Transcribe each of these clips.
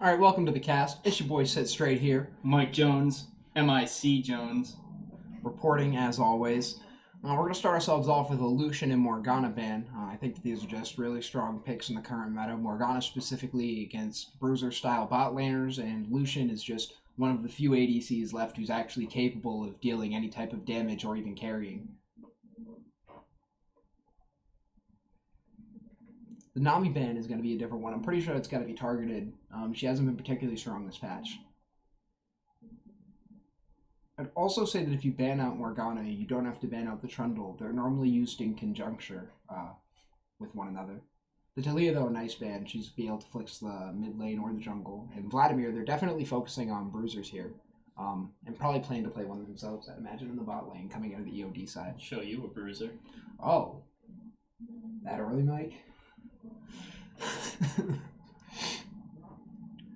All right, welcome to the cast. It's your boy Sit Straight here, Mike Jones, M-I-C Jones. reporting as always. We're going to start ourselves off with a Lucian and Morgana ban. I think that these are just really strong picks in the current meta. Morgana specifically against bruiser-style bot laners, and Lucian is just one of the few ADCs left who's actually capable of dealing any type of damage or even carrying. The Nami ban is going to be a different one. I'm pretty sure it's got to be targeted. She hasn't been particularly strong this patch. I'd also say that if you ban out Morgana, you don't have to ban out the Trundle. They're normally used in conjuncture with one another. The Talia, though, a nice ban. She's be able to flex the mid lane or the jungle. And Vladimir, they're definitely focusing on bruisers here. And probably plan to play one themselves, I'd imagine, in the bot lane coming out of the EOD side. Show you a bruiser. Oh. That early, Mike?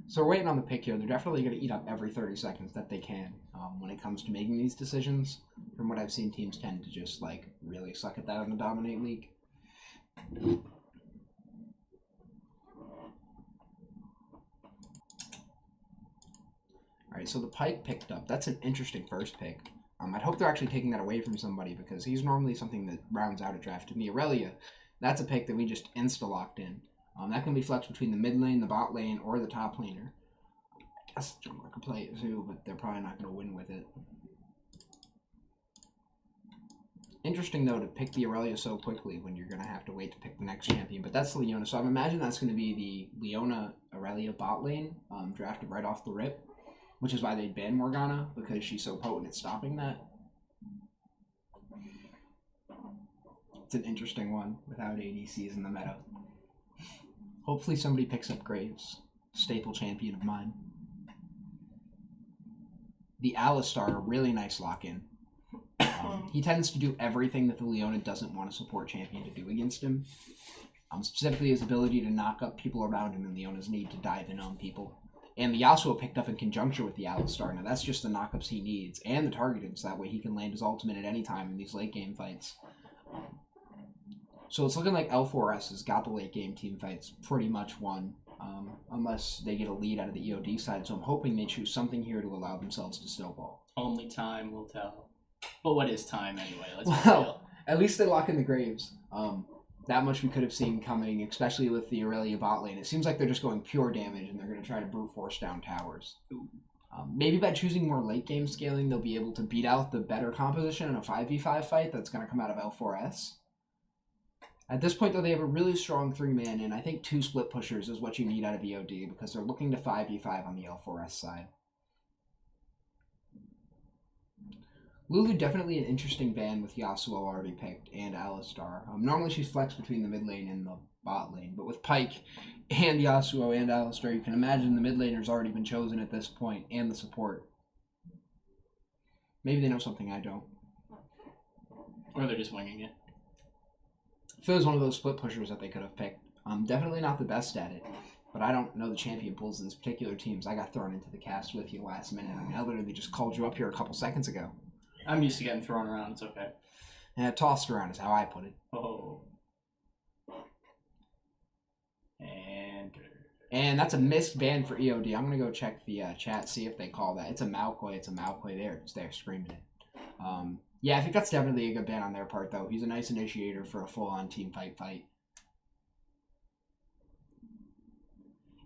So we're waiting on the pick here. They're definitely going to eat up every 30 seconds that they can when it comes to making these decisions. From what I've seen, teams tend to just really suck at that in the Dominate League. Alright, so the Pyke picked up. That's an interesting first pick. I'd hope they're actually taking that away from somebody because he's normally something that rounds out a draft. And the Aurelia, that's a pick that we just insta-locked in. That can be flexed between the mid lane, the bot lane, or the top laner. I guess the jungler could play it too, but they're probably not going to win with it. Interesting, though, to pick the Aurelia so quickly when you're going to have to wait to pick the next champion. But that's the Leona, so I imagine that's going to be the Leona Aurelia bot lane, drafted right off the rip, which is why they banned Morgana, because she's so potent at stopping that. It's an interesting one without ADCs in the meta. Hopefully somebody picks up Graves, staple champion of mine. The Alistar, a really nice lock-in. He tends to do everything that the Leona doesn't want a support champion to do against him. Specifically his ability to knock up people around him and Leona's need to dive in on people. And the Yasuo picked up in conjunction with the Alistar. Now that's just the knockups he needs, and the targeted, so that way he can land his ultimate at any time in these late game fights. So it's looking like L4S has got the late game team fights pretty much won, unless they get a lead out of the EOD side. So I'm hoping they choose something here to allow themselves to snowball. Only time will tell. But what is time anyway? Let's be Well, real. at least they lock in the Graves. That much we could have seen coming, especially with the Aurelia bot lane. It seems like they're just going pure damage, and they're going to try to brute force down towers. Maybe by choosing more late game scaling, they'll be able to beat out the better composition in a 5v5 fight that's going to come out of L4S. At this point, though, they have a really strong 3-man, and I think 2 split pushers is what you need out of EOD, because they're looking to 5v5 on the L4S side. Lulu, definitely an interesting ban with Yasuo already picked, and Alistar. Normally she's flexed between the mid lane and the bot lane, but with Pyke and Yasuo and Alistar, you can imagine the mid laner's already been chosen at this point, and the support. Maybe they know something I don't. Or they're just winging it. If it was one of those split pushers that they could have picked. Definitely not the best at it, but I don't know the champion pools of these particular teams. I got thrown into the cast with you last minute. I mean, I literally just called you up here a couple seconds ago. I'm used to getting thrown around. It's okay. Yeah, tossed around is how I put it. Oh. And that's a missed ban for EOD. I'm going to go check the chat, see if they call that. It's a Malkoy. It's a Malkoy there. It's there screaming it. Yeah, I think that's definitely a good ban on their part, though. He's a nice initiator for a full-on team fight.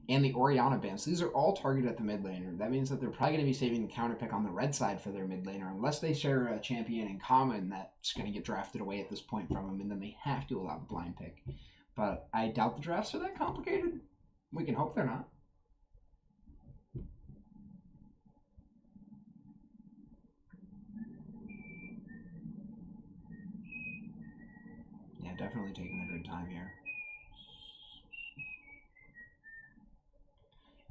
And the Orianna bans. These are all targeted at the mid laner. That means that they're probably going to be saving the counter pick on the red side for their mid laner, unless they share a champion in common that's going to get drafted away at this point from them, and then they have to allow the blind pick. But I doubt the drafts are that complicated. We can hope they're not. Yeah, definitely taking a good time here.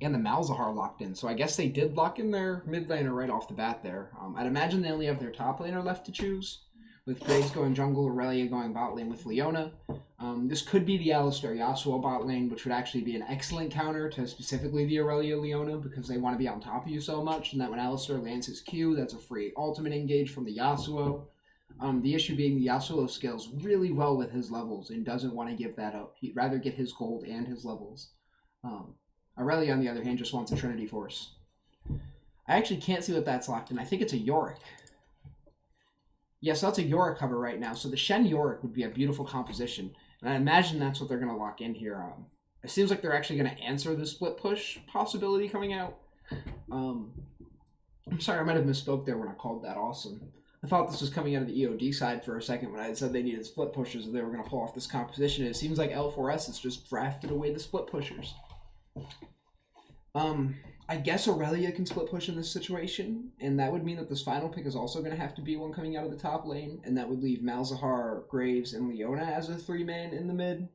And the Malzahar locked in, so I guess they did lock in their mid laner right off the bat there. I'd imagine they only have their top laner left to choose, with Graves going jungle, Aurelia going bot lane with Leona. This could be the Alistar Yasuo bot lane, which would actually be an excellent counter to specifically the Aurelia Leona, because they want to be on top of you so much, and that when Alistar lands his Q, that's a free ultimate engage from the Yasuo. The issue being the Yasuo scales really well with his levels and doesn't want to give that up. He'd rather get his gold and his levels. Aurelia, on the other hand, just wants a Trinity Force. I actually can't see what that's locked in. I think it's a Yorick. Yes, that's a Yorick cover right now. So the Shen Yorick would be a beautiful composition. And I imagine that's what they're going to lock in here. It seems like they're actually going to answer the split push possibility coming out. I'm sorry, I might have misspoke there when I called that awesome. I thought this was coming out of the EOD side for a second when I said they needed split pushers and they were going to pull off this composition. It seems like L4S has just drafted away the split pushers. I guess Aurelia can split push in this situation, and that would mean that this final pick is also going to have to be one coming out of the top lane, and that would leave Malzahar, Graves, and Leona as a 3-man in the mid.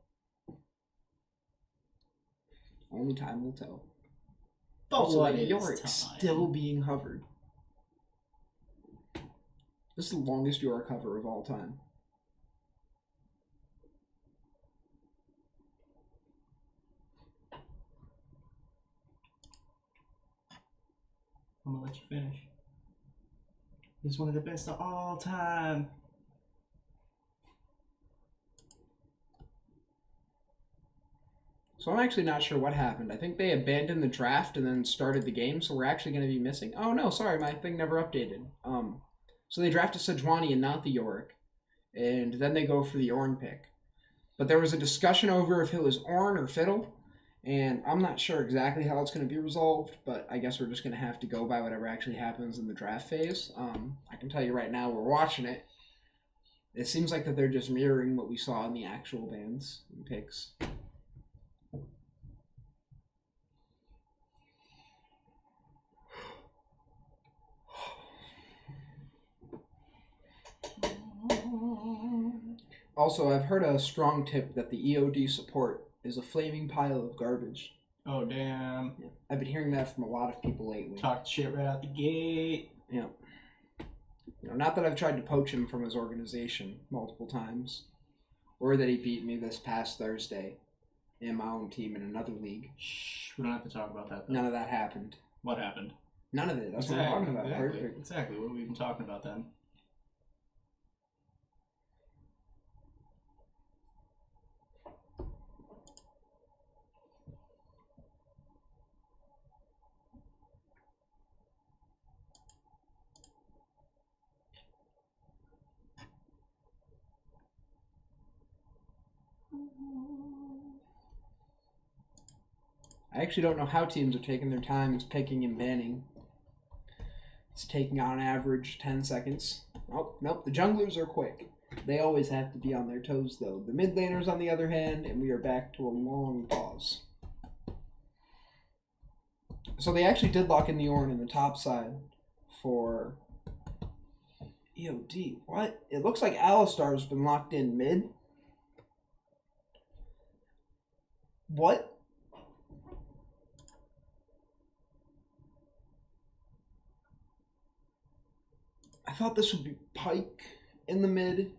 Only time will tell. Also, Yorick still being hovered. This is the longest Yorick hover of all time. I'm gonna let you finish. It's one of the best of all time. So I'm actually not sure what happened. I think they abandoned the draft and then started the game, so we're actually going to be missing... Oh, no, sorry, my thing never updated. So they drafted Sejuani and not the Yorick, and then they go for the Ornn pick. But there was a discussion over if it was Ornn or Fiddle, and I'm not sure exactly how it's going to be resolved, but I guess we're just going to have to go by whatever actually happens in the draft phase. I can tell you right now, we're watching it. It seems like that they're just mirroring what we saw in the actual bans and picks. Also, I've heard a strong tip that the EOD support is a flaming pile of garbage. Oh, damn. Yeah. I've been hearing that from a lot of people lately. Talked shit right out the gate. Yeah. You know, not that I've tried to poach him from his organization multiple times, or that he beat me this past Thursday in my own team in another league. Shh, we don't have to talk about that, though. None of that happened. What happened? None of it. That's what we're talking about. Exactly. Perfect. Exactly. What have we been talking about then? I actually don't know how teams are taking their time picking and banning. It's taking on average 10 seconds. Oh, nope, the junglers are quick. They always have to be on their toes, though. The mid laners, on the other hand, and we are back to a long pause. So they actually did lock in the Ornn in the top side for EOD. What? It looks like Alistar's been locked in mid. What? I thought this would be Pyke in the mid,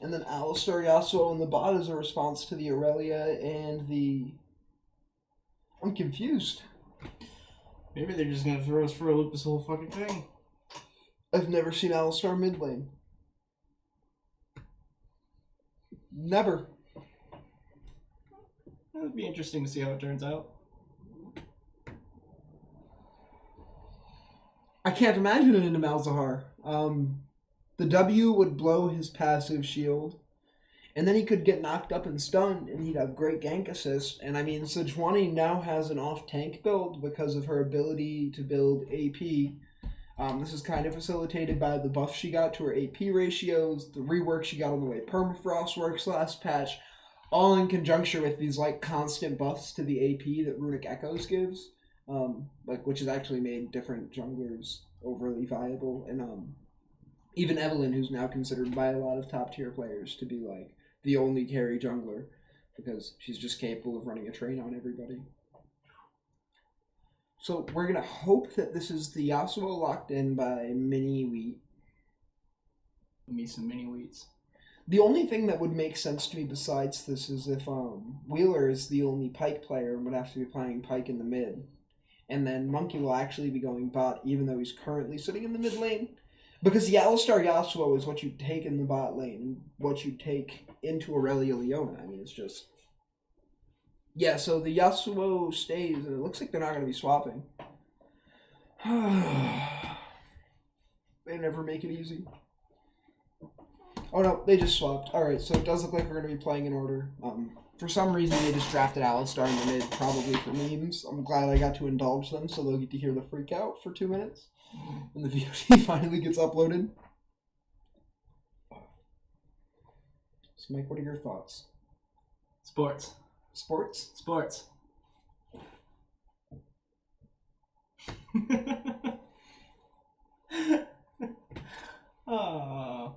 and then Alistar Yasuo in the bot as a response to the Aurelia and the... I'm confused. Maybe they're just gonna throw us for a loop this whole fucking thing. I've never seen Alistar mid lane. Never. It would be interesting to see how it turns out. I can't imagine it into Malzahar. The W would blow his passive shield, and then he could get knocked up and stunned, and he'd have great gank assist. And I mean, Sejuani now has an off-tank build because of her ability to build AP. This is kind of facilitated by the buff she got to her AP ratios, the rework she got on the way Permafrost works last patch, all in conjunction with these like constant buffs to the AP that Runic Echoes gives. Which has actually made different junglers overly viable, and even Evelynn, who's now considered by a lot of top tier players to be like the only carry jungler because she's just capable of running a train on everybody. So we're gonna hope that this is the Yasuo locked in by Mini Wheat. Give me some mini wheats. The only thing that would make sense to me besides this is if Wheeler is the only Pyke player and would have to be playing Pyke in the mid. And then Monkey will actually be going bot, even though he's currently sitting in the mid lane. Because the Alistar Yasuo is what you take in the bot lane, and what you take into Aurelia Leona. I mean, it's just... Yeah, so the Yasuo stays, and it looks like they're not going to be swapping. They never make it easy. Oh no, they just swapped. Alright, so it does look like we're going to be playing in order. For some reason, they just drafted Alistar in the mid, probably for memes. I'm glad I got to indulge them, so they'll get to hear the freak out for 2 minutes. And the VOD finally gets uploaded. So Mike, what are your thoughts? Sports. Sports? Sports. Oh.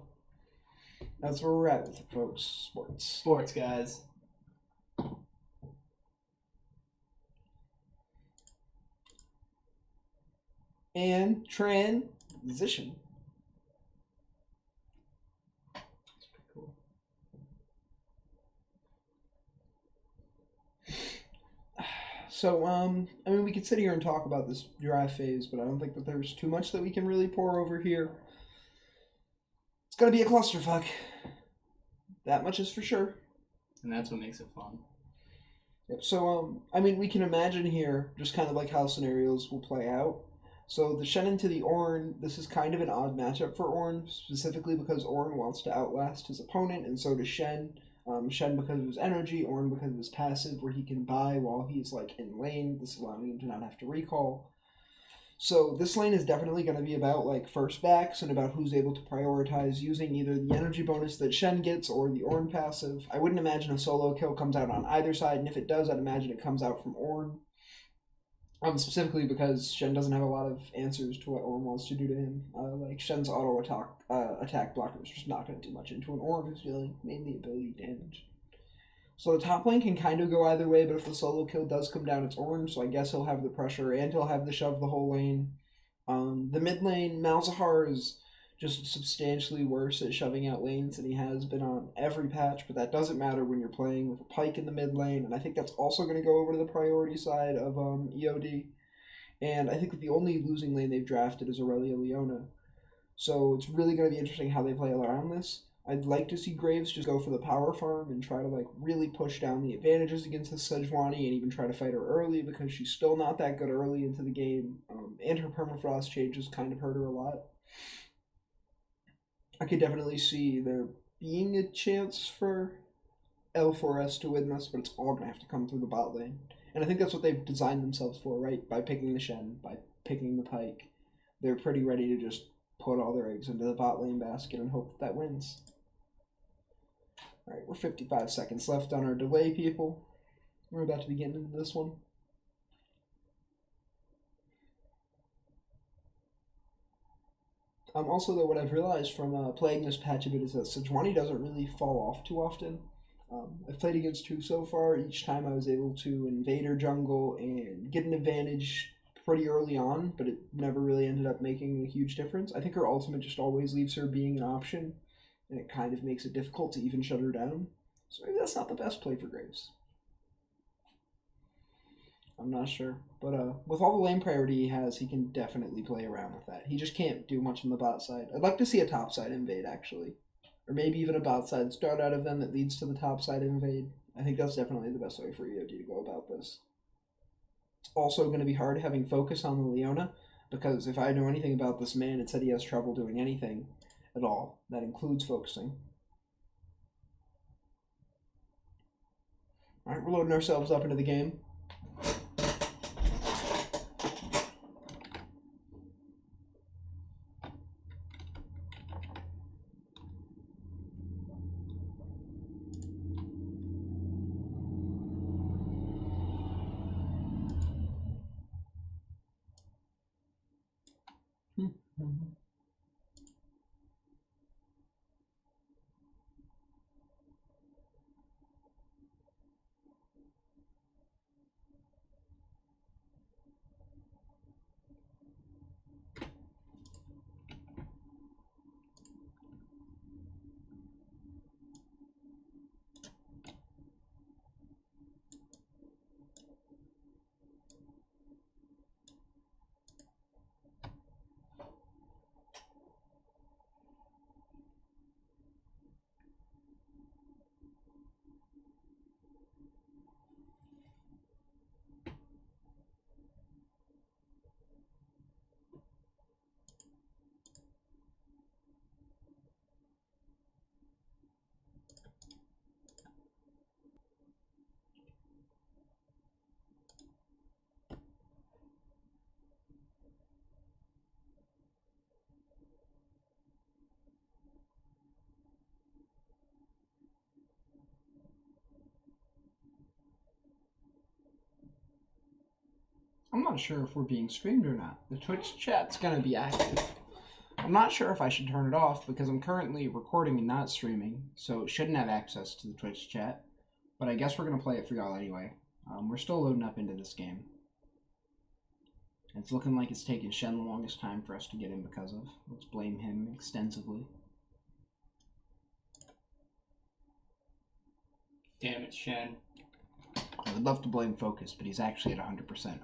That's where we're at with it, folks. Sports. Sports, guys. And transition. That's pretty cool. So, I mean, we could sit here and talk about this draft phase, but I don't think that there's too much that we can really pour over here. It's gonna be a clusterfuck. That much is for sure. And that's what makes it fun. Yep. So, I mean, we can imagine here just kind of like how scenarios will play out. So the Shen into the Ornn, this is kind of an odd matchup for Ornn, specifically because Ornn wants to outlast his opponent, and so does Shen. Shen because of his energy, Ornn because of his passive, where he can buy while he's like in lane, this allowing him to not have to recall. So this lane is definitely going to be about like first backs and about who's able to prioritize using either the energy bonus that Shen gets or the Ornn passive. I wouldn't imagine a solo kill comes out on either side, and if it does, I'd imagine it comes out from Ornn. Specifically because Shen doesn't have a lot of answers to what Ornn wants to do to him. Like Shen's auto attack blocker is just not going to do much into an Ornn who's dealing mainly ability damage. So the top lane can kind of go either way, but if the solo kill does come down, it's Ornn, so I guess he'll have the pressure and he'll have the shove the whole lane. The mid lane, Malzahar is just substantially worse at shoving out lanes than he has been on every patch, but that doesn't matter when you're playing with a Pyke in the mid lane, and I think that's also going to go over to the priority side of EOD. And I think that the only losing lane they've drafted is Aurelia Leona. So it's really going to be interesting how they play around this. I'd like to see Graves just go for the power farm and try to like really push down the advantages against the Sejuani and even try to fight her early because she's still not that good early into the game. And her permafrost changes kind of hurt her a lot. I could definitely see there being a chance for L4S to win this, but it's all going to have to come through the bot lane. And I think that's what they've designed themselves for, right? By picking the Shen, by picking the Pyke. They're pretty ready to just put all their eggs into the bot lane basket and hope that wins. Alright, we're 55 seconds left on our delay, people. We're about to be getting into this one. Also, though, what I've realized from playing this patch a bit is that Sejuani doesn't really fall off too often. I've played against two so far. Each time I was able to invade her jungle and get an advantage pretty early on, but it never really ended up making a huge difference. I think her ultimate just always leaves her being an option, and it kind of makes it difficult to even shut her down. So maybe that's not the best play for Graves. I'm not sure. But with all the lane priority he has, he can definitely play around with that. He just can't do much on the bot side. I'd like to see a top side invade, actually. Or maybe even a bot side start out of them that leads to the top side invade. I think that's definitely the best way for EOD to go about this. It's also going to be hard having focus on the Leona, because if I know anything about this man, it said he has trouble doing anything at all. That includes focusing. Alright, we're loading ourselves up into the game. I'm not sure if we're being streamed or not. The Twitch chat's gonna be active. I'm not sure if I should turn it off because I'm currently recording and not streaming, so it shouldn't have access to the Twitch chat. But I guess we're gonna play it for y'all anyway. We're still loading up into this game. It's looking like it's taken Shen the longest time for us to get in because of. Let's blame him extensively. Damn it, Shen. I would love to blame Focus, but he's actually at 100%.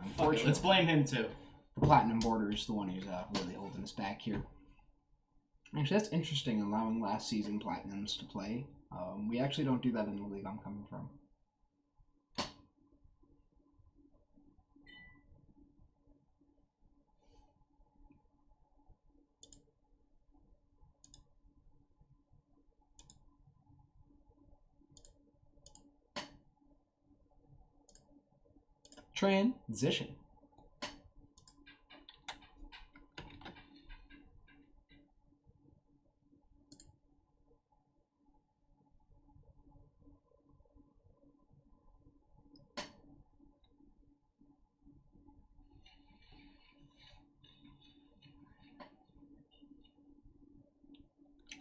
Unfortunately, Okay, let's blame him too. The Platinum Border is the one who's really holding us back here. Actually, that's interesting, allowing last season Platinums to play. We actually don't do that in the league I'm coming from. Transition.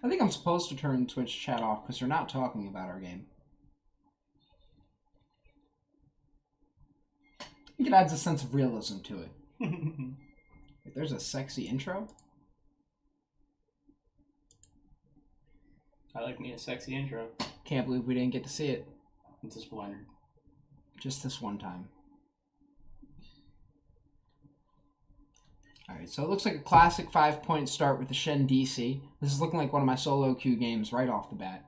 I think I'm supposed to turn Twitch chat off because they're not talking about our game. I think it adds a sense of realism to it. Wait, there's a sexy intro? I like me a sexy intro. Can't believe we didn't get to see it. I'm disappointed. Just this one time. Alright, so it looks like a classic 5-point start with the Shen DC. This is looking like one of my solo queue games right off the bat.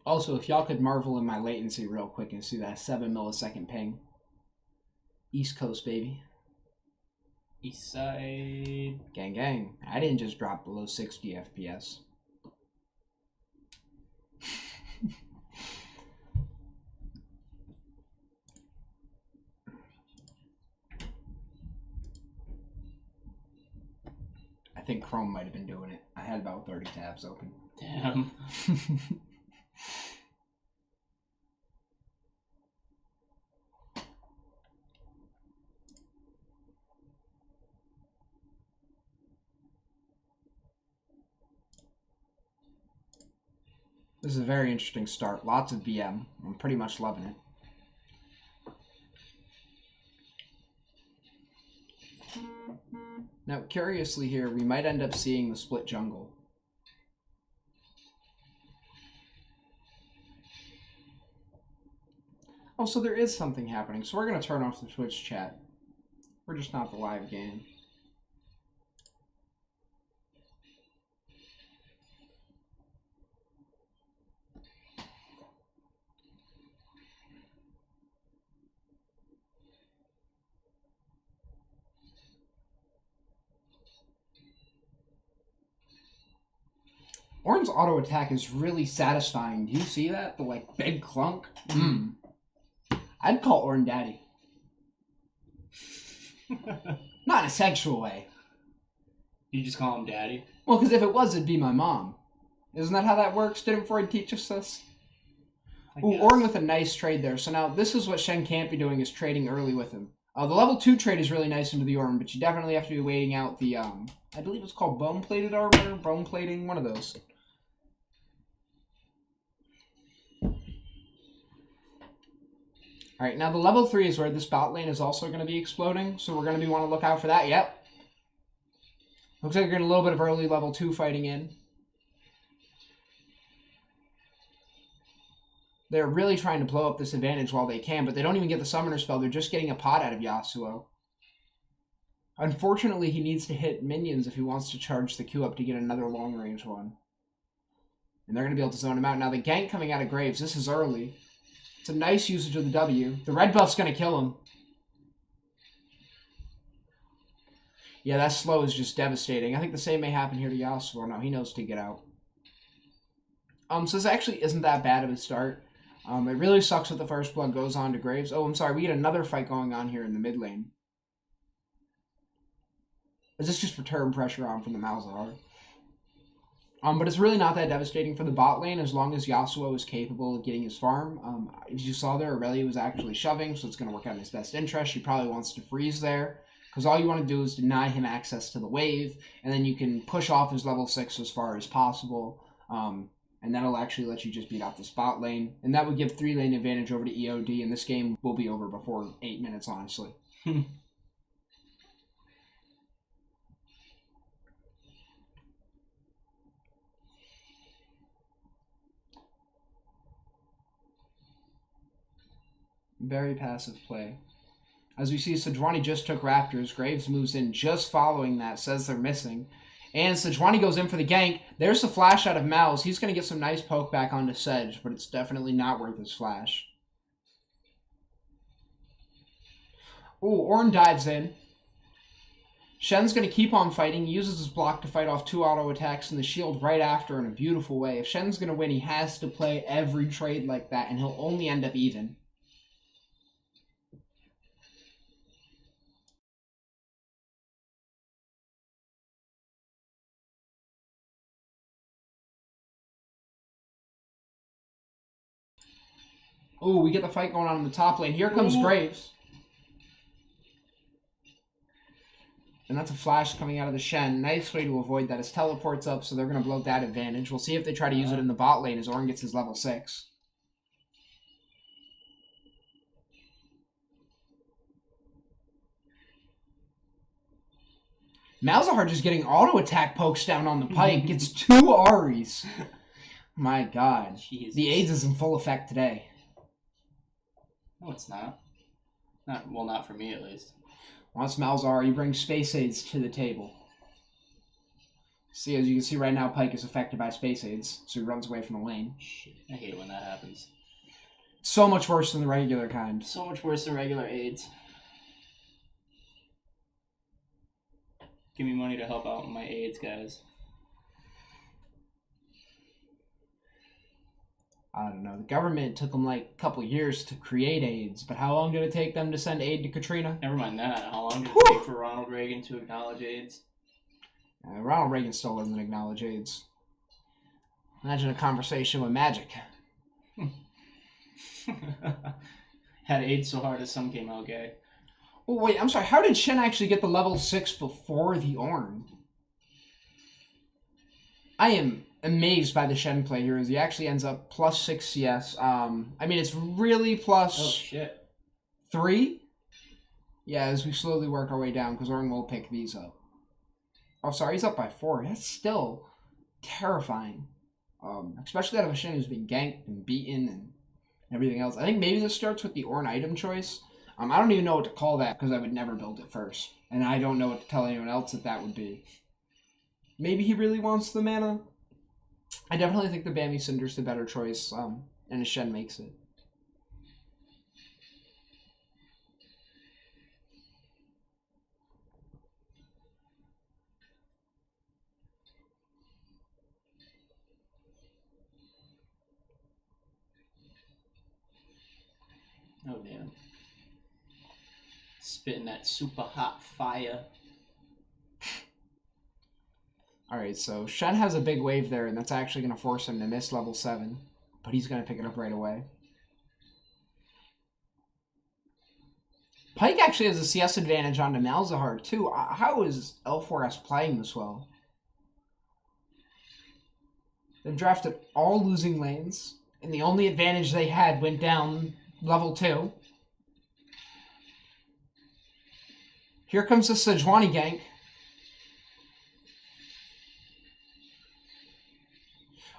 Also, if y'all could marvel in my latency real quick and see that 7 millisecond ping. East Coast, baby. East side. Gang, gang. I didn't just drop below 60 FPS. I think Chrome might have been doing it. I had about 30 tabs open. Damn. This is a very interesting start. Lots of BM. I'm pretty much loving it. Now, curiously here, we might end up seeing the split jungle. Oh, so there is something happening. So we're going to turn off the Twitch chat. We're just not the live game. Ornn's auto attack is really satisfying. Do you see that? The like big clunk? I'd call Ornn daddy. Not in a sexual way. You just call him daddy? Well, because if it was, it'd be my mom. Isn't that how that works? Didn't Freud teach us this? Ooh, Ornn with a nice trade there. So now this is what Shen can't be doing, is trading early with him. The level 2 trade is really nice into the Ornn, but you definitely have to be waiting out the, I believe it's called bone-plated armor, bone plating, one of those. Alright, now the level 3 is where this bot lane is also going to be exploding, so we're going to want to look out for that. Yep. Looks like we're getting a little bit of early level 2 fighting in. They're really trying to blow up this advantage while they can, but they don't even get the summoner spell. They're just getting a pot out of Yasuo. Unfortunately, he needs to hit minions if he wants to charge the Q up to get another long-range one. And they're going to be able to zone him out. Now, the gank coming out of Graves, this is early. It's a nice usage of the W. The red buff's going to kill him. Yeah, that slow is just devastating. I think the same may happen here to Yasuo. No, he knows to get out. So this actually isn't that bad of a start. It really sucks that the first blood goes on to Graves. Oh, I'm sorry. We get another fight going on here in the mid lane. Is this just return pressure on from the Malzahar? But it's really not that devastating for the bot lane as long as Yasuo is capable of getting his farm. As you saw there, Aurelia was actually shoving, so it's going to work out in his best interest. She probably wants to freeze there, because all you want to do is deny him access to the wave, and then you can push off his level 6 as far as possible, and that'll actually let you just beat out the spot lane. And that would give 3-lane advantage over to EOD, and this game will be over before 8 minutes, honestly. Very passive play. As we see, Sejuani just took Raptors. Graves moves in just following that, says they're missing. And Sejuani goes in for the gank. There's the flash out of Mal's. He's going to get some nice poke back onto Sedge, but it's definitely not worth his flash. Ooh, Ornn dives in. Shen's going to keep on fighting. He uses his block to fight off 2 auto attacks and the shield right after in a beautiful way. If Shen's going to win, he has to play every trade like that, and he'll only end up even. Ooh, we get the fight going on in the top lane. Here comes Graves. And that's a flash coming out of the Shen. Nice way to avoid that. His teleport's up, so they're going to blow that advantage. We'll see if they try to use it in the bot lane as Ornn gets his level 6. Malzahar just getting auto attack pokes down on the pike. Gets 2 Aries. My god. Jesus. The AIDS is in full effect today. No, it's not. Not for me, at least. Once Malzahar, he brings Space AIDS to the table. See, as you can see right now, Pyke is affected by Space AIDS, so he runs away from the lane. Shit, I hate it when that happens. So much worse than the regular kind. So much worse than regular AIDS. Give me money to help out with my AIDS, guys. I don't know. The government took them like a couple years to create AIDS, but how long did it take them to send aid to Katrina? Never mind that. How long did it take for Ronald Reagan to acknowledge AIDS? Ronald Reagan still doesn't acknowledge AIDS. Imagine a conversation with Magic. Had AIDS so hard that some came out gay. Oh, wait, I'm sorry. How did Shen actually get the level 6 before the Ornn? I am amazed by the Shen play here as he actually ends up plus 6 CS. I mean, it's really plus... Oh, shit. 3? Yeah, as we slowly work our way down, because Ornn will pick these up. Oh, sorry, he's up by 4. That's still terrifying. Especially out of a Shen who's been ganked and beaten and everything else. I think maybe this starts with the Ornn item choice. I don't even know what to call that, because I would never build it first. And I don't know what to tell anyone else that would be. Maybe he really wants the mana. I definitely think the Bambi Cinder's the better choice, and a Shen makes it. Oh, damn. Spitting that super hot fire. Alright, so Shen has a big wave there, and that's actually going to force him to miss level 7. But he's going to pick it up right away. Pyke actually has a CS advantage onto Malzahar, too. How is L4S playing this well? They've drafted all losing lanes, and the only advantage they had went down level 2. Here comes the Sejuani gank.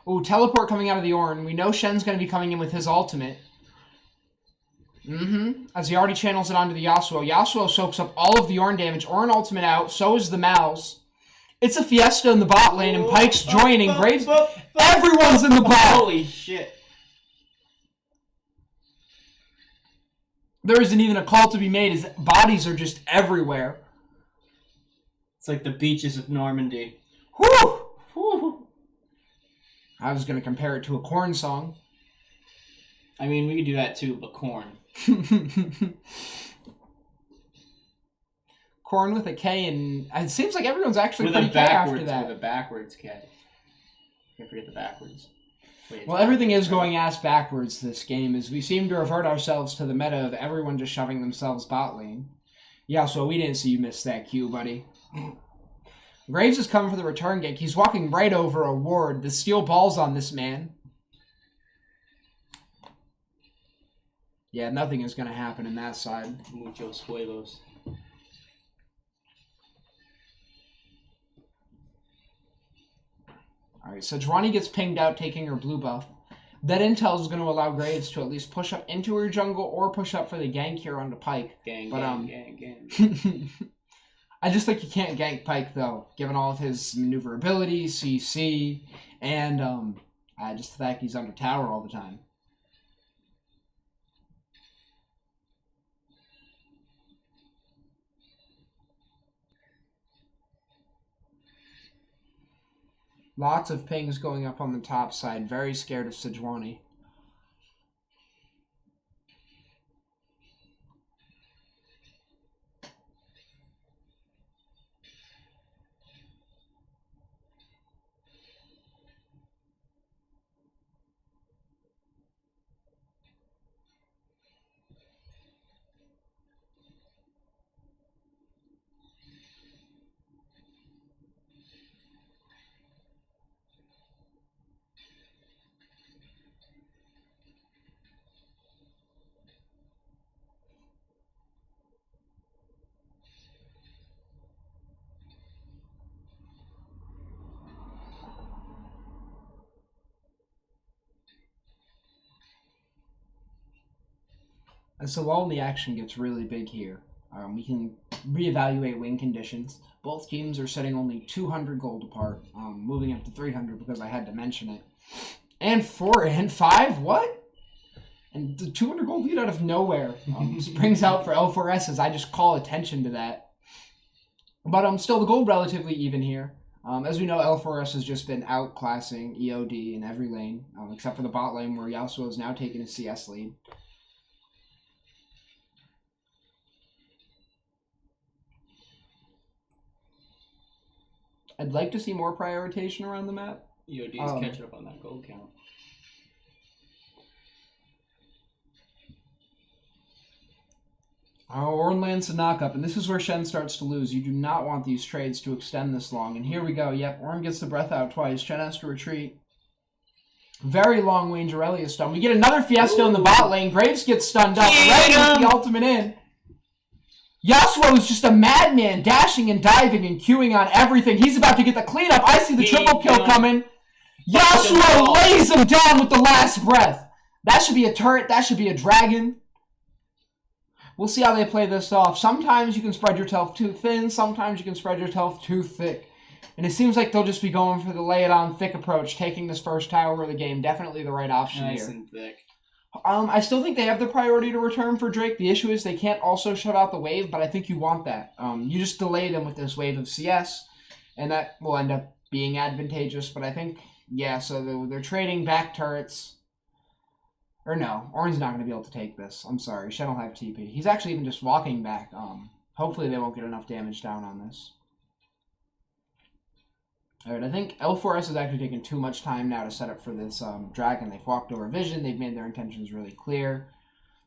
Ooh, teleport coming out of the Ornn. We know Shen's going to be coming in with his ultimate. As he already channels it onto the Yasuo. Yasuo soaks up all of the Ornn damage. Ornn ultimate out. So is the Mal's. It's a fiesta in the bot lane, and Pyke's joining. Graves. Everyone's in the bot. Holy shit. There isn't even a call to be made. His bodies are just everywhere. It's like the beaches of Normandy. Whew! Whew. I was going to compare it to a Korn song. I mean, we could do that too, but corn. Korn with a K, and it seems like everyone's actually pretty K after that. With a backwards K. Can't forget the backwards. Wait, well, everything is going ass backwards this game, as we seem to revert ourselves to the meta of everyone just shoving themselves bot lane. Yeah, so we didn't see you miss that Q, buddy. Graves is coming for the return gank. He's walking right over a ward. The steel balls on this man. Yeah, nothing is going to happen in that side. Muchos huevos. Alright, so Jwani gets pinged out, taking her blue buff. That intel is going to allow Graves to at least push up into her jungle or push up for the gank here onto Pyke. Gang. I just think you can't gank Pyke, though, given all of his maneuverability, CC, and just the fact he's under tower all the time. Lots of pings going up on the top side. Very scared of Sejuani. As the lull in the action gets really big here, we can reevaluate win conditions. Both teams are setting only 200 gold apart, moving up to 300 because I had to mention it. And 4 and 5? What? And the 200 gold lead out of nowhere. Springs out for L4S as I just call attention to that. But still, the gold relatively even here. As we know, L4S has just been outclassing EOD in every lane, except for the bot lane where Yasuo is now taking a CS lead. I'd like to see more prioritization around the map. EOD is catching up on that gold count. Ornn lands a knock-up, and this is where Shen starts to lose. You do not want these trades to extend this long. And here we go. Yep, Ornn gets the breath out twice. Shen has to retreat. Very long range Aurelia stun. We get another Fiesta in the bot lane. Graves gets stunned up. Ready with the ultimate in. Yasuo is just a madman, dashing and diving and queuing on everything. He's about to get the cleanup. I see the triple kill coming. Yasuo lays him down with the last breath. That should be a turret. That should be a dragon. We'll see how they play this off. Sometimes you can spread yourself too thin. Sometimes you can spread yourself too thick. And it seems like they'll just be going for the lay it on thick approach, taking this first tower of the game. Definitely the right option nice here. And thick. I still think they have the priority to return for Drake. The issue is they can't also shut out the wave, but I think you want that. You just delay them with this wave of CS, and that will end up being advantageous. But I think, yeah, so they're trading back turrets. Or no, Ornn's not going to be able to take this. I'm sorry, Shen will have TP. He's actually even just walking back. Hopefully they won't get enough damage down on this. Alright, I think L4S is actually taking too much time now to set up for this dragon. They've walked over vision. They've made their intentions really clear.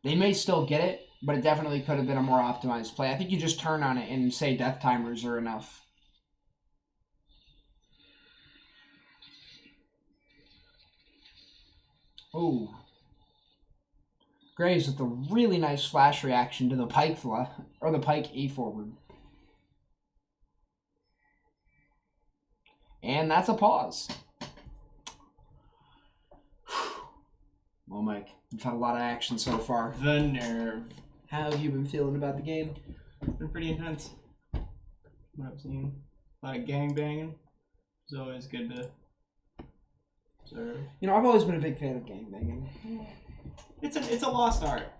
They may still get it, but it definitely could have been a more optimized play. I think you just turn on it and say death timers are enough. Ooh. Graves with a really nice flash reaction to the Pyke or the Pyke E forward. And that's a pause. Well, Mike, you've had a lot of action so far. The nerve. How have you been feeling about the game? It's been pretty intense. What I've seen. A lot of gang banging. It's always good to observe. You know, I've always been a big fan of gangbanging. It's a lost art.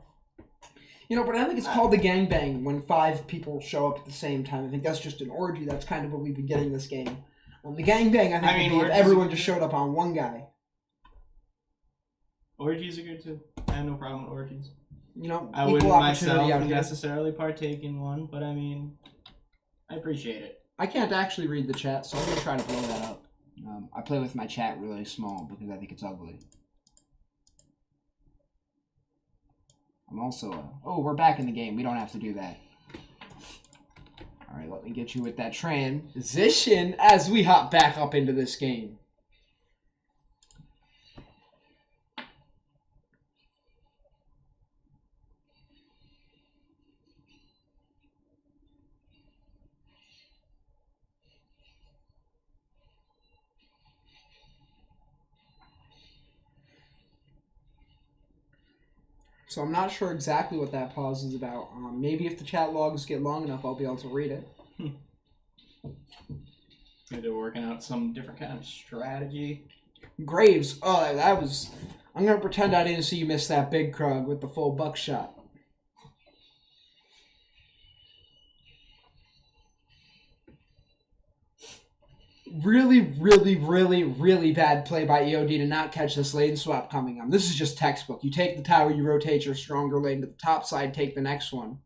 You know, but I don't think it's called the gangbang when 5 people show up at the same time. I think that's just an orgy. That's kind of what we've been getting this game. The gangbang, I think, would be if everyone just showed up on one guy. Orgies are good too. I have no problem with orgies. You know, I wouldn't myself necessarily partake in one, but I mean, I appreciate it. I can't actually read the chat, so I'm going to try to blow that up. I play with my chat really small because I think it's ugly. I'm also... oh, we're back in the game. We don't have to do that. Alright, let me get you with that transition as we hop back up into this game. So I'm not sure exactly what that pause is about. Maybe if the chat logs get long enough, I'll be able to read it. Maybe they're working out some different kind of strategy. Graves. Oh, that was... I'm going to pretend I didn't see you miss that big Krug with the full buckshot. Really, really, really, really bad play by EOD to not catch this lane swap coming on. This is just textbook. You take the tower, you rotate your stronger lane to the top side, take the next one.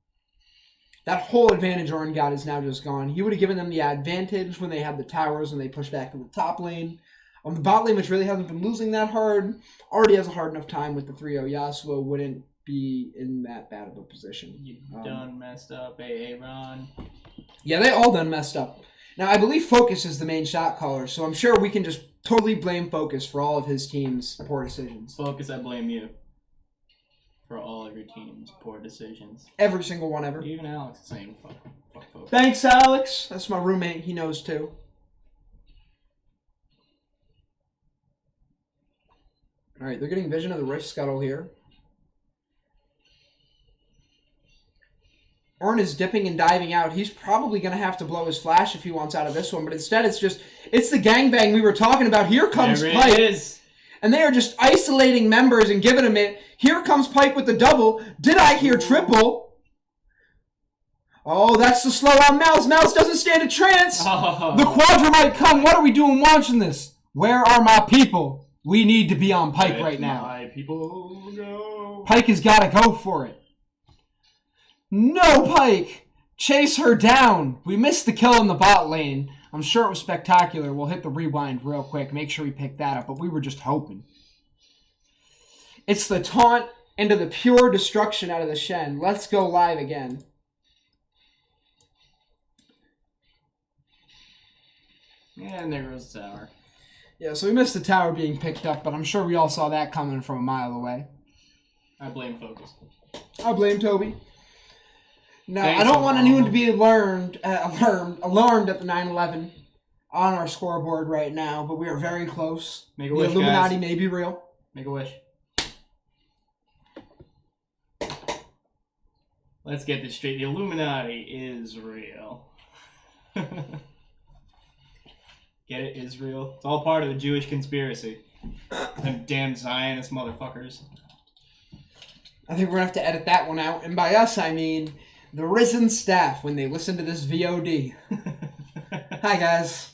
That whole advantage Orin got is now just gone. He would have given them the advantage when they had the towers and they pushed back to the top lane. On the bot lane, which really hasn't been losing that hard, already has a hard enough time with the 3-0. Yasuo wouldn't be in that bad of a position. You done messed up, AA Ron. Yeah, they all done messed up. Now, I believe Focus is the main shot caller, so I'm sure we can just totally blame Focus for all of his team's poor decisions. Focus, I blame you for all of your team's poor decisions. Every single one ever. Even Alex is saying fuck Focus. Thanks, Alex. That's my roommate. He knows, too. All right, they're getting vision of the Rift Scuttle here. Ornn is dipping and diving out. He's probably going to have to blow his flash if he wants out of this one. But instead, it's the gangbang we were talking about. Here comes Pike. And they are just isolating members and giving him it. Here comes Pike with the double. Did I hear triple? Oh, that's the slow on Mouse. Mouse doesn't stand a chance. Oh. The Quadra might come. What are we doing watching this? Where are my people? We need to be on Pike right now. My people go. Pike has got to go for it. No, Pike! Chase her down! We missed the kill in the bot lane. I'm sure it was spectacular. We'll hit the rewind real quick. Make sure we pick that up. But we were just hoping. It's the taunt into the pure destruction out of the Shen. Let's go live again. And there goes the tower. Yeah, so we missed the tower being picked up, but I'm sure we all saw that coming from a mile away. I blame Focus. I blame Toby. No, I don't want anyone to be alarmed at the 9/11 on our scoreboard right now, but we are very close. Make a wish, Illuminati guys. may be real. Make a wish. Let's get this straight. The Illuminati is real. Get it? Israel. It's all part of the Jewish conspiracy. Them damn Zionist motherfuckers. I think we're going to have to edit that one out. And by us, I mean the Risen staff when they listen to this VOD. Hi, guys.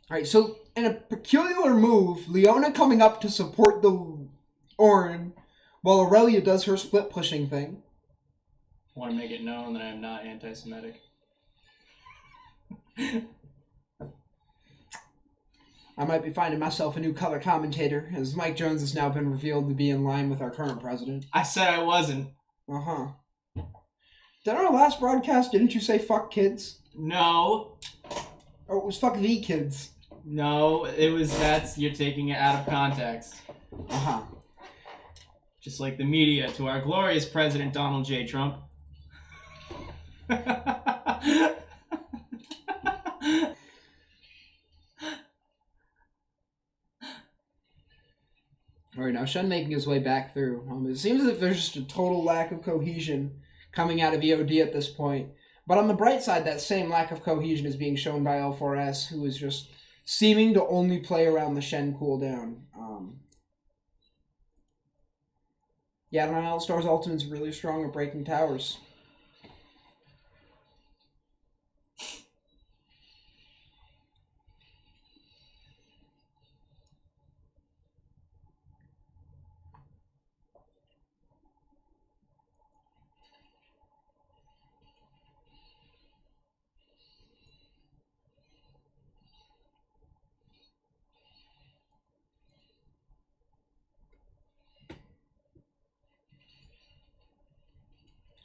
Alright, so in a peculiar move, Leona coming up to support the Ornn, while Aurelia does her split pushing thing. I want to make it known that I am not anti-Semitic. I might be finding myself a new color commentator, as Mike Jones has now been revealed to be in line with our current president. I said I wasn't. Uh-huh. Did our last broadcast, didn't you say fuck kids? No. Oh, it was fuck the kids. No, it was you're taking it out of context. Uh-huh. Just like the media to our glorious president, Donald J. Trump. Alright, now Shen making his way back through. It seems as if there's just a total lack of cohesion coming out of EOD at this point. But on the bright side, that same lack of cohesion is being shown by L4S, who is just seeming to only play around the Shen cooldown. Yeah, I don't know, Alistar's ultimate's really strong at breaking towers.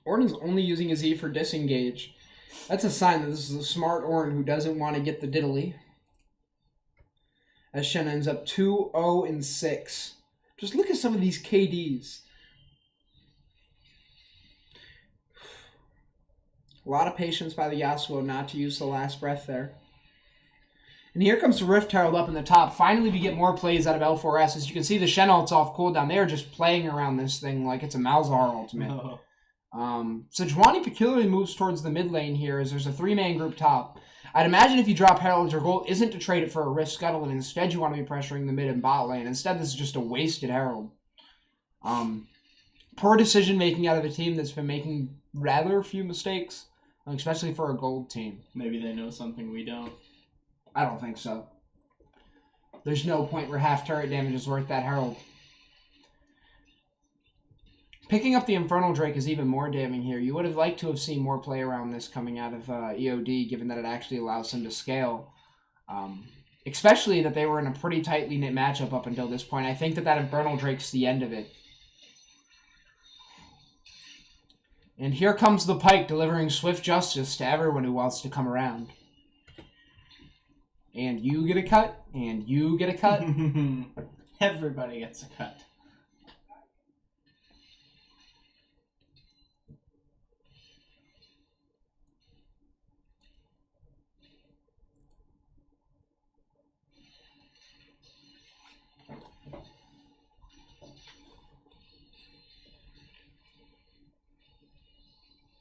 Orn's only using his E for disengage. That's a sign that this is a smart Orn who doesn't want to get the diddly. As Shen ends up 2-0-6. Just look at some of these KDs. A lot of patience by the Yasuo not to use the last breath there. And here comes the Rift Herald up in the top. Finally, we get more plays out of L4S. As you can see, the Shen ult's off cooldown. They are just playing around this thing like it's a Malzahar ultimate. Oh. Sejuani peculiarly moves towards the mid lane here as there's a 3-man group top. I'd imagine if you drop Herald, your goal isn't to trade it for a Rift Scuttle, and instead you want to be pressuring the mid and bot lane. Instead, this is just a wasted Herald. Poor decision-making out of a team that's been making rather few mistakes, especially for a gold team. Maybe they know something we don't. I don't think so. There's no point where half turret damage is worth that Herald. Picking up the Infernal Drake is even more damning here. You would have liked to have seen more play around this coming out of EOD, given that it actually allows them to scale. Especially that they were in a pretty tightly knit matchup up until this point. I think that Infernal Drake's the end of it. And here comes the Pike, delivering swift justice to everyone who wants to come around. And you get a cut, and you get a cut. Everybody gets a cut.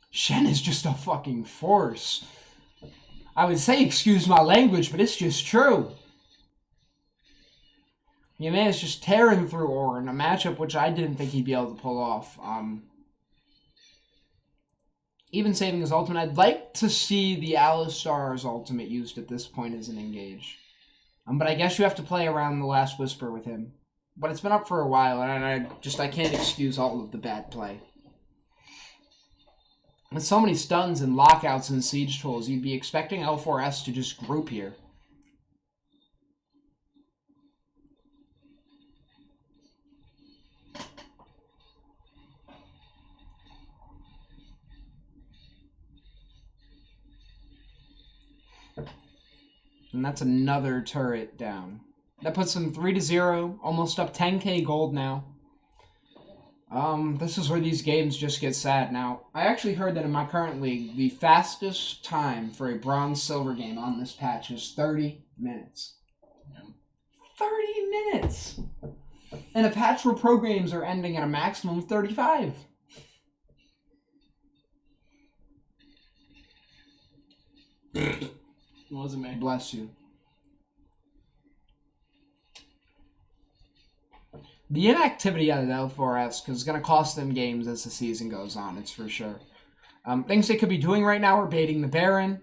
Shen is just a fucking force. I would say excuse my language, but it's just true. Your man is just tearing through Ornn, a matchup which I didn't think he'd be able to pull off. Even saving his ultimate, I'd like to see the Alistar's ultimate used at this point as an engage. But I guess you have to play around the Last Whisper with him. But it's been up for a while, and I can't excuse all of the bad play. With so many stuns and lockouts and siege tools, you'd be expecting L4S to just group here. And that's another turret down. That puts them 3-0, almost up 10k gold now. This is where these games just get sad. Now, I actually heard that in my current league, the fastest time for a bronze-silver game on this patch is 30 minutes. Yeah. 30 minutes! And a patch where pro games are ending at a maximum of 35. It wasn't me. Bless you. The inactivity out of L4S is going to cost them games as the season goes on, it's for sure. Things they could be doing right now are baiting the Baron.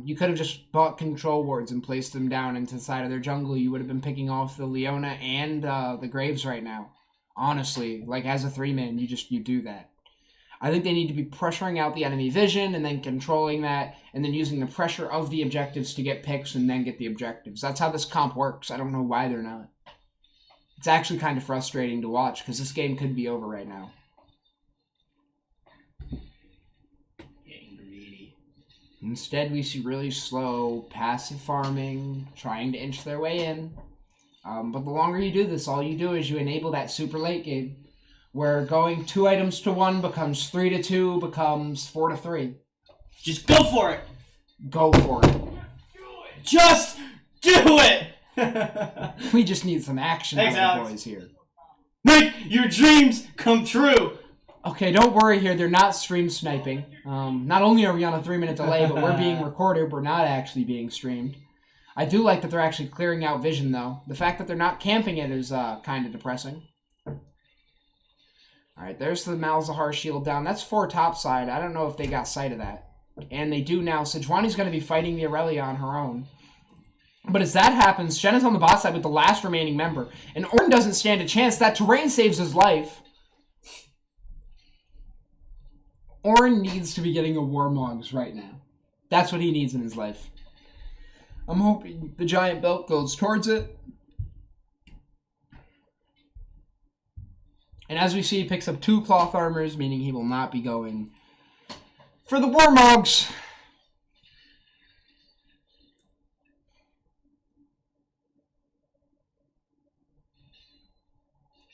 You could have just bought control wards and placed them down into the side of their jungle. You would have been picking off the Leona and the Graves right now. Honestly, like as a 3-man, you do that. I think they need to be pressuring out the enemy vision and then controlling that and then using the pressure of the objectives to get picks and then get the objectives. That's how this comp works. I don't know why they're not. It's actually kind of frustrating to watch because this game could be over right now. Getting greedy. Instead, we see really slow, passive farming, trying to inch their way in. But the longer you do this, all you do is you enable that super late game where going 2 items to 1 becomes 3 to 2, becomes 4 to 3. Just go for it! Go for it. Just do it! We just need some action Thanks, out of the Alex. boys here. Make your dreams come true! Okay, don't worry here. They're not stream sniping. Not only are we on a 3-minute delay, but we're being recorded. We're not actually being streamed. I do like that they're actually clearing out vision, though. The fact that they're not camping it is kind of depressing. Alright, there's the Malzahar shield down. That's 4 topside. I don't know if they got sight of that. And they do now. Sejuani's going to be fighting the Aurelia on her own. But as that happens, Shen is on the bot side with the last remaining member. And Ornn doesn't stand a chance. That terrain saves his life. Ornn needs to be getting a Warmogs right now. That's what he needs in his life. I'm hoping the giant belt goes towards it. And as we see, he picks up 2 cloth armors, meaning he will not be going for the Warmogs.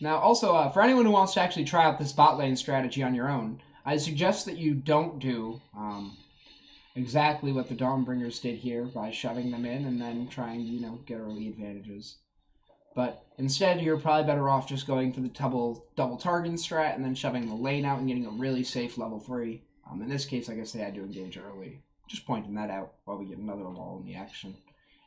Now, also, for anyone who wants to actually try out this bot lane strategy on your own, I suggest that you don't do exactly what the Dawnbringers did here by shoving them in and then trying to, get early advantages. But instead, you're probably better off just going for the double target strat and then shoving the lane out and getting a really safe level 3. In this case, I guess they had to engage early. Just pointing that out while we get another wall in the action.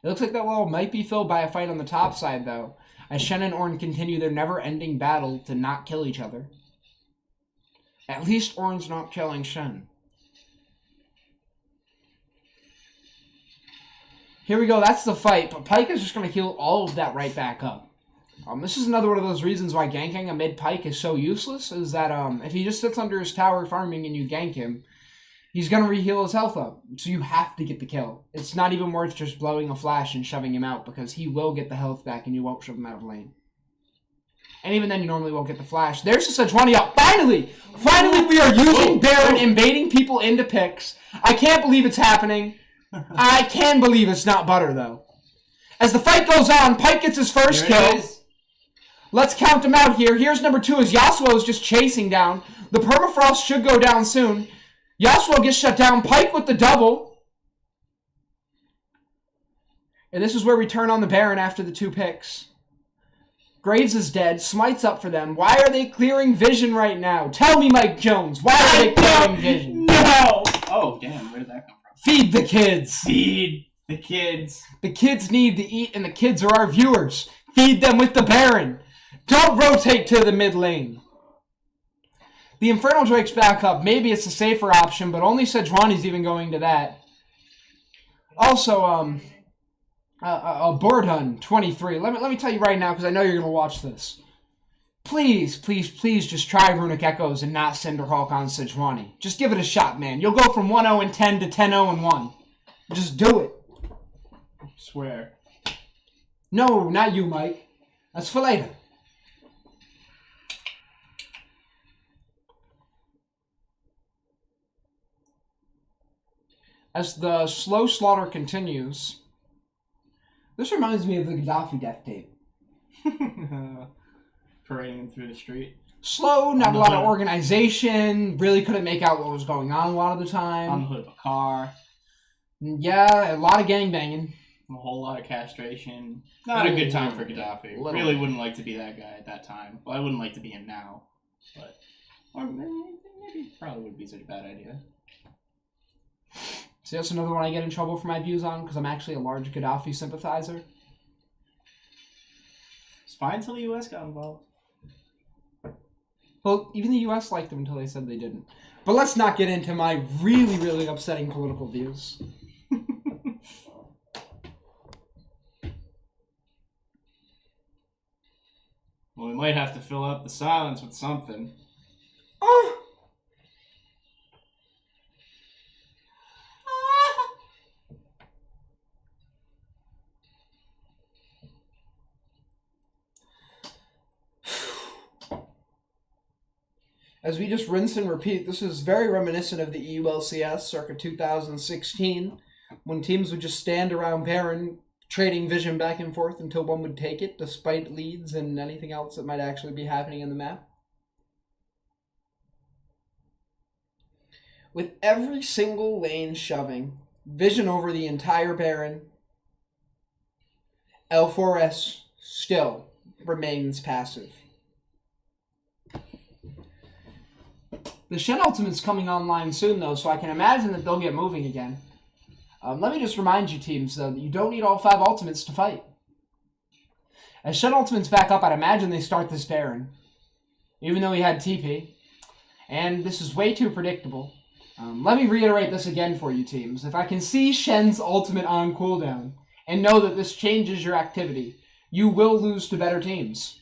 It looks like that wall might be filled by a fight on the top side, though, as Shen and Ornn continue their never-ending battle to not kill each other. At least Ornn's not killing Shen. Here we go, that's the fight, but Pyke is just going to heal all of that right back up. This is another one of those reasons why ganking a mid-Pyke is so useless, is that if he just sits under his tower farming and you gank him, he's going to re-heal his health up, so you have to get the kill. It's not even worth just blowing a flash and shoving him out, because he will get the health back and you won't shove him out of lane. And even then, you normally won't get the flash. There's the Sejuani out. Finally! Finally, we are using Baron, invading people into picks. I can't believe it's happening. I can believe it's not butter, though. As the fight goes on, Pyke gets his first kill. Let's count him out here. Here's number 2 as Yasuo is just chasing down. The permafrost should go down soon. Yasuo gets shut down. Pyke with the double. And this is where we turn on the Baron after the 2 picks. Graves is dead. Smite's up for them. Why are they clearing vision right now? Tell me, Mike Jones. Why are they clearing vision? No! Oh, damn. Where did that come from? Feed the kids. Feed the kids. The kids need to eat, and the kids are our viewers. Feed them with the Baron. Don't rotate to the mid lane. The Infernal Drake's back up. Maybe it's a safer option, but only Sejuani's even going to that. Also, Bordun 23. Let me tell you right now, because I know you're going to watch this. Please, please, please just try Runic Echoes and not Cinderhawk on Sejuani. Just give it a shot, man. You'll go from 1-0-10 to 10-0-1. Just do it. I swear. No, not you, Mike. That's for later. As the slow slaughter continues, this reminds me of the Gaddafi death tape. Parading through the street. Slow, not a lot of organization, really couldn't make out what was going on a lot of the time. On the hood of a car. Yeah, a lot of gangbanging. A whole lot of castration. Not a good time for Gaddafi. Really wouldn't like to be that guy at that time. Well, I wouldn't like to be him now. But or maybe probably wouldn't be such a bad idea. See, that's another one I get in trouble for my views on, because I'm actually a large Gaddafi sympathizer. It's fine until the US got involved. Well, even the US liked him until they said they didn't. But let's not get into my really, really upsetting political views. Well, we might have to fill up the silence with something. Oh! As we just rinse and repeat, this is very reminiscent of the EULCS circa 2016, when teams would just stand around Baron, trading vision back and forth until one would take it, despite leads and anything else that might actually be happening in the map. With every single lane shoving, vision over the entire Baron, L4S still remains passive. The Shen Ultimate's coming online soon, though, so I can imagine that they'll get moving again. Let me just remind you, teams, though, that you don't need all 5 Ultimates to fight. As Shen Ultimate's back up, I'd imagine they start this Baron, even though he had TP. And this is way too predictable. Let me reiterate this again for you, teams. If I can see Shen's Ultimate on cooldown, and know that this changes your activity, you will lose to better teams.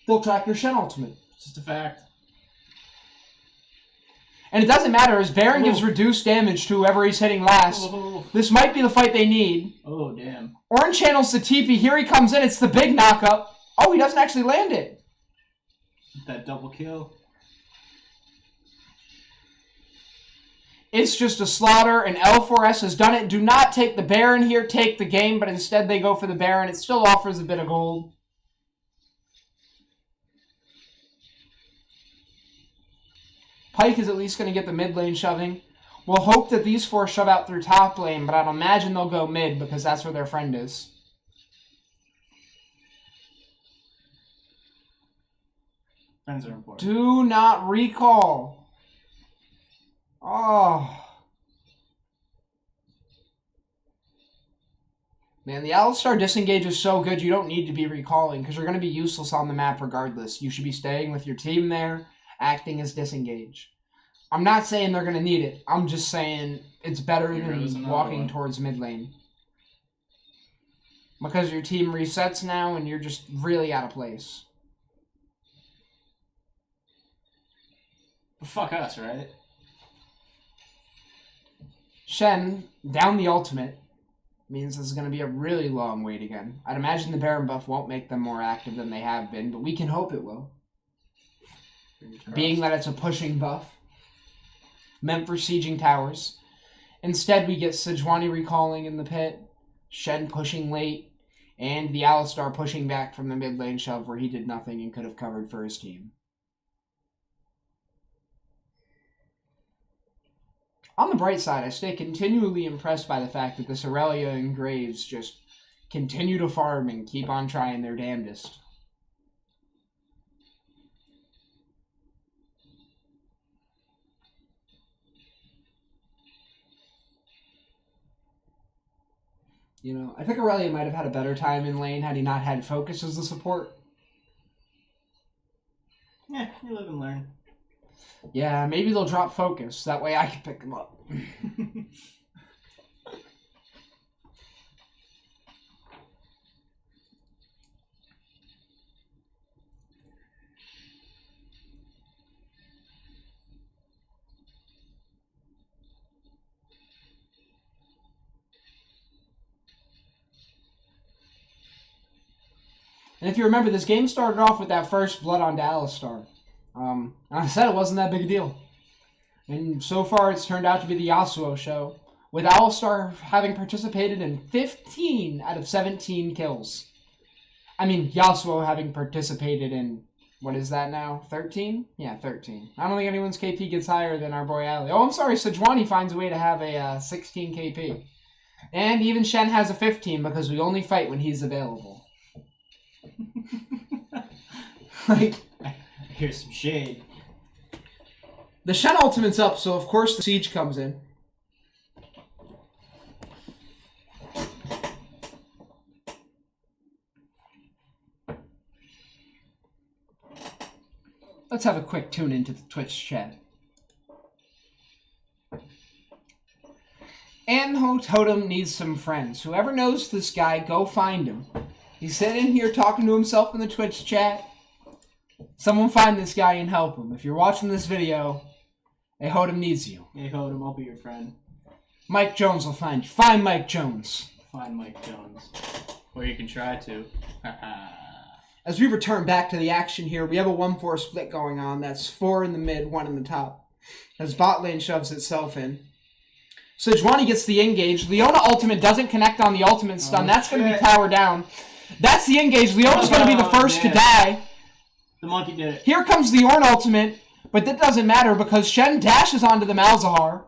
They'll track your Shen Ultimate. It's just a fact. And it doesn't matter, as Baron gives reduced damage to whoever he's hitting last. This might be the fight they need. Oh, damn. Ornn channels the TP. Here he comes in. It's the big knockup. Oh, he doesn't actually land it. That double kill. It's just a slaughter, and L4S has done it. Do not take the Baron here, take the game, but instead they go for the Baron. It still offers a bit of gold. Pyke is at least going to get the mid lane shoving. We'll hope that these 4 shove out through top lane, but I'd imagine they'll go mid because that's where their friend is. Friends are important. Do not recall. Oh. Man, the Alistar disengage is so good you don't need to be recalling because you're going to be useless on the map regardless. You should be staying with your team there, acting as disengage. I'm not saying they're going to need it. I'm just saying it's better than walking towards mid lane. Because your team resets now and you're just really out of place. Fuck us, right? Shen, down the ultimate, means this is going to be a really long wait again. I'd imagine the Baron buff won't make them more active than they have been, but we can hope it will. Being that it's a pushing buff. Meant for sieging towers. Instead, we get Sejuani recalling in the pit, Shen pushing late, and the Alistar pushing back from the mid lane shove where he did nothing and could have covered for his team. On the bright side, I stay continually impressed by the fact that this Aurelia and Graves just continue to farm and keep on trying their damnedest. You know, I think Aurelia might have had a better time in lane had he not had Focus as the support. Yeah, you live and learn. Yeah, maybe they'll drop Focus. That way I can pick them up. And if you remember, this game started off with that first blood on Alistar. And I said it wasn't that big a deal. And so far, it's turned out to be the Yasuo show, with Alistar having participated in 15 out of 17 kills. I mean, Yasuo having participated in, what is that now, 13? Yeah, 13. I don't think anyone's KP gets higher than our boy Ali. Oh, I'm sorry, Sejuani finds a way to have a 16 KP. And even Shen has a 15 because we only fight when he's available. Like, here's some shade. The Shen ultimate's up, so of course the siege comes in. Let's have a quick tune into the Twitch chat. Anho Totem needs some friends. Whoever knows this guy, go find him. He's sitting here talking to himself in the Twitch chat. Someone find this guy and help him. If you're watching this video, Hodem needs you. Hey, Hodem, I'll be your friend. Mike Jones will find you. Find Mike Jones. Find Mike Jones. Or you can try to. As we return back to the action here, we have a 1-4 split going on. That's 4 in the mid, 1 in the top. As bot lane shoves itself in. Sejuani gets the engage. Leona ultimate doesn't connect on the ultimate stun. That's going to be tower down. That's the engage. Leona's going to be the first to die. The monkey did it. Here comes the Ornn ultimate, but that doesn't matter because Shen dashes onto the Malzahar.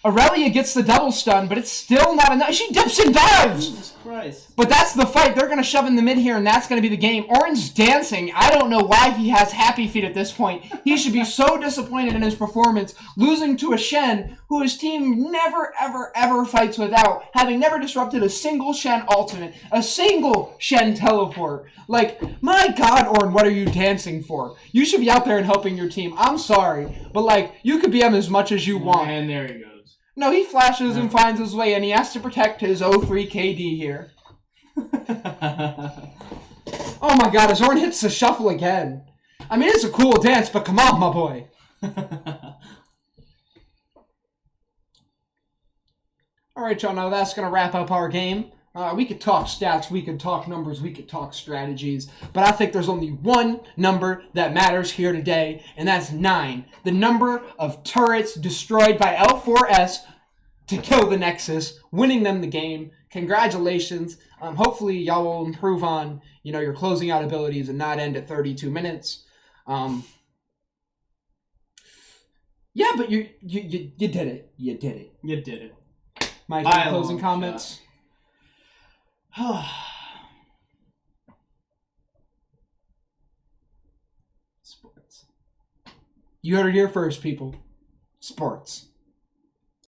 Aurelia gets the double stun, but it's still not enough. She dips and dives! Jesus Christ. But that's the fight. They're going to shove in the mid here, and that's going to be the game. Ornn's dancing. I don't know why he has happy feet at this point. He should be so disappointed in his performance, losing to a Shen who his team never, ever, ever fights without, having never disrupted a single Shen ultimate, a single Shen teleport. Like, my God, Ornn, what are you dancing for? You should be out there and helping your team. I'm sorry, but, like, you could BM as much as you want. And there he goes. No, he flashes and finds his way, and he has to protect his 0-3 KD here. Oh my God, as Ornn hits the shuffle again. I mean, it's a cool dance, but come on, my boy. Alright, y'all, now that's going to wrap up our game. We could talk stats, we could talk numbers, we could talk strategies, but I think there's only one number that matters here today, and that's 9. The number of turrets destroyed by L4S to kill the Nexus, winning them the game. Congratulations. Hopefully y'all will improve on, your closing out abilities and not end at 32 minutes. Yeah, but you did it. You did it. You did it. My closing comments. Sports. You heard it here first, people. Sports.